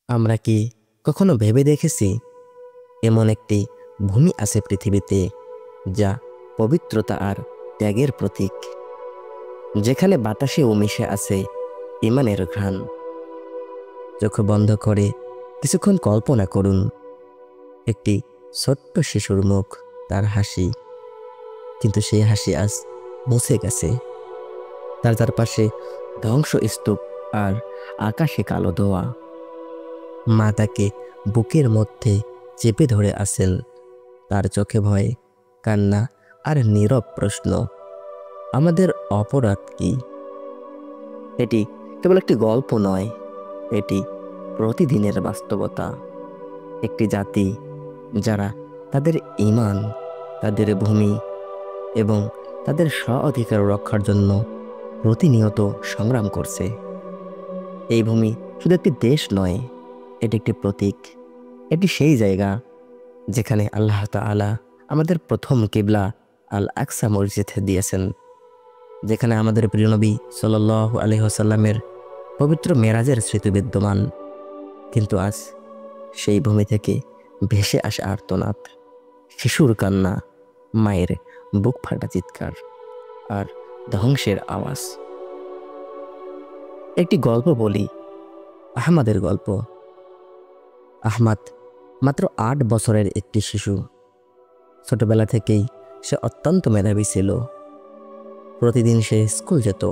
আমরা কি কখনো ভেবে দেখেছি এমন একটি ভূমি আছে পৃথিবীতে যা পবিত্রতা আর ত্যাগের প্রতীক, যেখানে বাতাসেও মিশে আছে ইমানের ঘ্রাণ। চোখ বন্ধ করে কিছুক্ষণ কল্পনা করুন, একটি ছোট্ট শিশুর মুখ, তার হাসি, কিন্তু সেই হাসি আজ মুছে গেছে। তার চারপাশে ধ্বংসস্তূপ আর আকাশে কালো ধোঁয়া। মা তাকে বুকের মধ্যে চেপে ধরে আছেন, তার চোখে ভয়, কান্না আর নীরব প্রশ্ন, আমাদের অপরাধ কি? এটি কেবল একটি গল্প নয়, এটি প্রতিদিনের বাস্তবতা। একটি জাতি যারা তাদের ঈমান, তাদের ভূমি এবং তাদের স্ব অধিকার রক্ষার জন্য প্রতিনিয়ত সংগ্রাম করছে। এই ভূমি শুধু একটি দেশ নয়, এটি একটি প্রতীক। এটি সেই জায়গা যেখানে আল্লাহ তাআলা আমাদের প্রথম কিবলা আল আকসা মসজিদ দিয়েছেন, যেখানে আমাদের প্রিয় নবী সাল্লাল্লাহু আলাইহি ওয়াসাল্লামের পবিত্র মেরাজের স্মৃতি বিদ্যমান। কিন্তু আজ সেই ভূমি থেকে ভেসে আসে আর্তনাদ, শিশুর কান্না, মায়ের বুক ফাটা চিৎকার আর ধ্বংসের আওয়াজ। একটি গল্প বলি, আহমাদের গল্প। আহমাদ মাত্র ৮ বছরের একটি শিশু। ছোটবেলা থেকেই সে অত্যন্ত মেধাবী ছিল। প্রতিদিন সে স্কুল যেত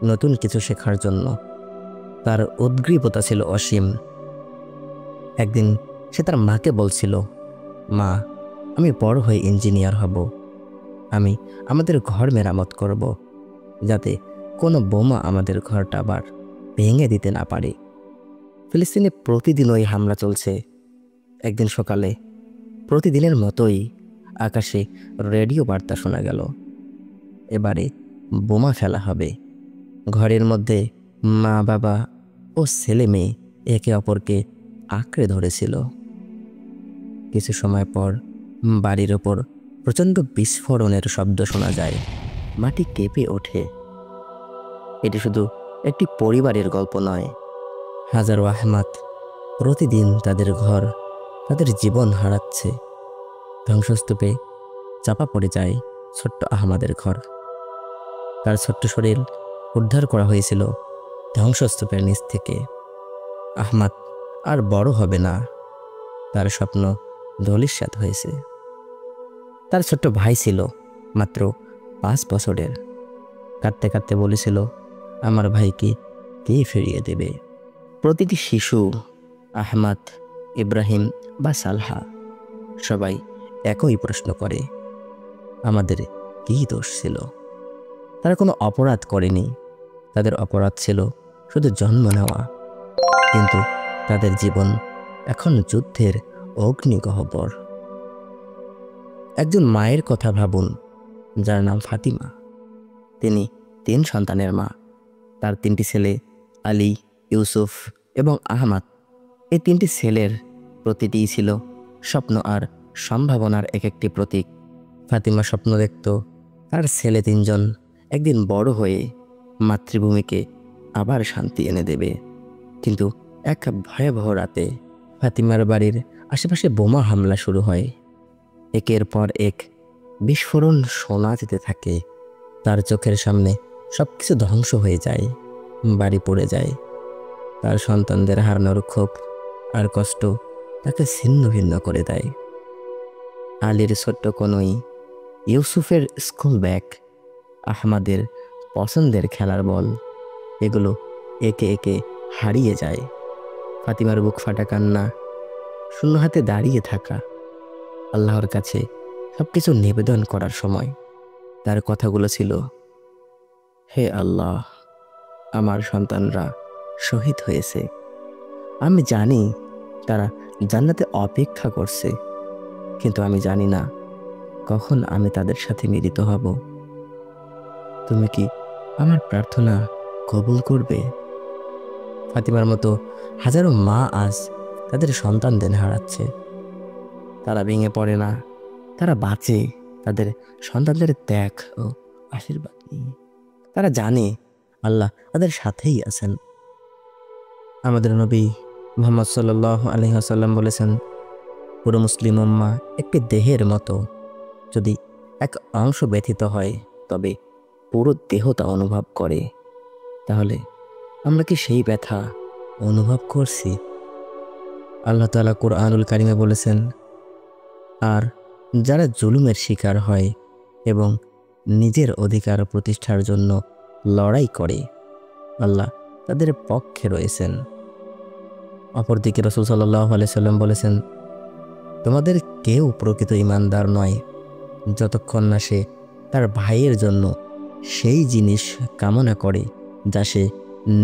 নতুন কিছু শেখার জন্য। তার উদ্গ্রীবতা ছিল অসীম। একদিন সে তার মাকে বলছিল, মা, আমি বড় হয়ে ইঞ্জিনিয়ার হব। আমি আমাদের ঘর মেরামত করব, যাতে কোনো বোমা আমাদের ঘরটা আবার ভেঙে দিতে না পারে। ফিলিস্তিনে প্রতিদিন ওই হামলা চলছে। একদিন সকালে প্রতিদিনের মতোই আকাশে রেডিও বার্তা শোনা গেল, এবারে বোমা ফেলা হবে। ঘরের মধ্যে মা, বাবা ও ছেলে মেয়ে একে অপরকে আঁকড়ে ধরেছিল। কিছু সময় পর বাড়ির ওপর প্রচণ্ড বিস্ফোরণের শব্দ শোনা যায়, মাটি কেঁপে ওঠে। এটি শুধু একটি পরিবারের গল্প নয়, হাজারো আহমাদ প্রতিদিন তাদের ঘর, তাদের জীবন হারাচ্ছে। ধ্বংসস্তূপে চাপা পড়ে যায় ছোট্ট আহমাদের ঘর। তার ছোট্ট শরীর উদ্ধার করা হয়েছিল ধ্বংসস্তূপের নিচ থেকে। আহমাদ আর বড় হবে না, তার স্বপ্ন ধূলিসাৎ হয়েছে। তার ছোট্ট ভাই ছিল মাত্র 5 বছরের। কাঁদতে কাঁদতে বলেছিল, আমার ভাইকে কে ফিরিয়ে দেবে? প্রতিটি শিশু, আহমাদ, ইব্রাহিম বা সালহা, সবাই একই প্রশ্ন করে, আমাদের কী দোষ ছিল? তারা কোনো অপরাধ করেনি, তাদের অপরাধ ছিল শুধু জন্ম নেওয়া। কিন্তু তাদের জীবন এখন যুদ্ধের অগ্নিগহ্বর। একজন মায়ের কথা ভাবুন, যার নাম ফাতিমা। তিনি 3 সন্তানের মা। তার 3টি ছেলে, আলী, ইউসুফ এবং আহমাদ। এই 3টি ছেলের প্রতিটিই ছিল স্বপ্ন আর সম্ভাবনার এক একটি প্রতীক। ফাতিমা স্বপ্ন দেখত তার ছেলে 3 জন একদিন বড় হয়ে মাতৃভূমিকে আবার শান্তি এনে দেবে। কিন্তু এক ভয়াবহ রাতে ফাতিমার বাড়ির আশেপাশে বোমা হামলা শুরু হয়। একের পর এক বিস্ফোরণ শোনা যেতে থাকে। তার চোখের সামনে সবকিছু ধ্বংস হয়ে যায়, বাড়ি পড়ে যায়। তার সন্তানদের হারানোর ক্ষোভ আর কষ্ট তাকে ছিন্ন ভিন্ন করে দেয়। আলীর ছোট্ট কনুই, ইউসুফের স্কুল ব্যাগ, আহমাদের পছন্দের খেলার বল, এগুলো একে একে হারিয়ে যায়। ফাতিমার বুক ফাটা কান্না, শূন্য হাতে দাঁড়িয়ে থাকা, আল্লাহর কাছে সবকিছু নিবেদন করার সময়। তার কথাগুলো ছিল, হে আল্লাহ, আমার সন্তানরা শহীদ হয়েছে। আমি জানি তারা জান্নাতে অপেক্ষা করছে, কিন্তু আমি জানি না কখন আমি তাদের সাথে মিলিত হব। তুমি কি আমার প্রার্থনা কবুল করবে? ফাতিমার মতো হাজারো মা আজ তাদের সন্তানদের হারাচ্ছে। তারা ভেঙে পড়ে না, তারা বাঁচে তাদের সন্তানদের ত্যাগ ও আশীর্বাদ নিয়ে। তারা জানে আল্লাহ তাদের সাথেই আছেন। আমাদের নবী মুহাম্মদ সাল্লাল্লাহু আলাইহি ওয়াসাল্লাম বলেছেন, পুরো মুসলিম উম্মাহ একটি দেহের মতো, যদি এক অংশ ব্যথিত হয় তবে পুরো দেহ তা অনুভব করে। তাহলে আমরা কি সেই ব্যথা অনুভব করছি? আল্লাহ তাআলা কুরআনুল কারিমে বলেছেন, আর যারা জুলুমের শিকার হয় এবং নিজের অধিকার প্রতিষ্ঠার জন্য লড়াই করে, আল্লাহ তাদের পক্ষে রয়েছেন। অপরদিকে রাসূল সাল্লাল্লাহু আলাইহি সাল্লাম বলেছেন, তোমাদের কেউ প্রকৃত ঈমানদার নয় যতক্ষণ না সে তার ভাইয়ের জন্য সেই জিনিস কামনা করে যা সে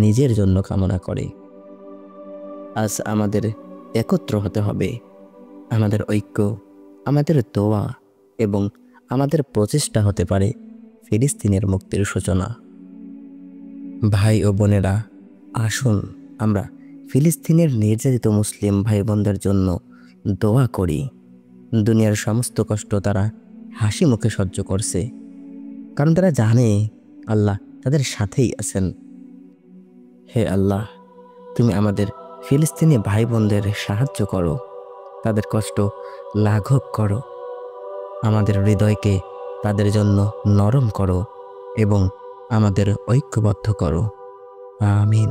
নিজের জন্য কামনা করে। আজ আমাদের একত্র হতে হবে। আমাদের ঐক্য, আমাদের দোয়া এবং আমাদের প্রচেষ্টা হতে পারে ফিলিস্তিনের মুক্তির সূচনা। ভাই ও বোনেরা, আসুন আমরা ফিলিস্তিনের নির্যাতিত মুসলিম ভাই বোনদের জন্য দোয়া করি। দুনিয়ার সমস্ত কষ্ট তারা হাসি মুখে সহ্য করছে, কারণ তারা জানে আল্লাহ তাদের সাথেই আছেন। হে আল্লাহ, তুমি আমাদের ফিলিস্তিনি ভাই বোনদের সাহায্য করো, তাদের কষ্ট লাঘব করো, আমাদের হৃদয়কে তাদের জন্য নরম করো এবং আমাদের ঐক্যবদ্ধ করো। আমিন।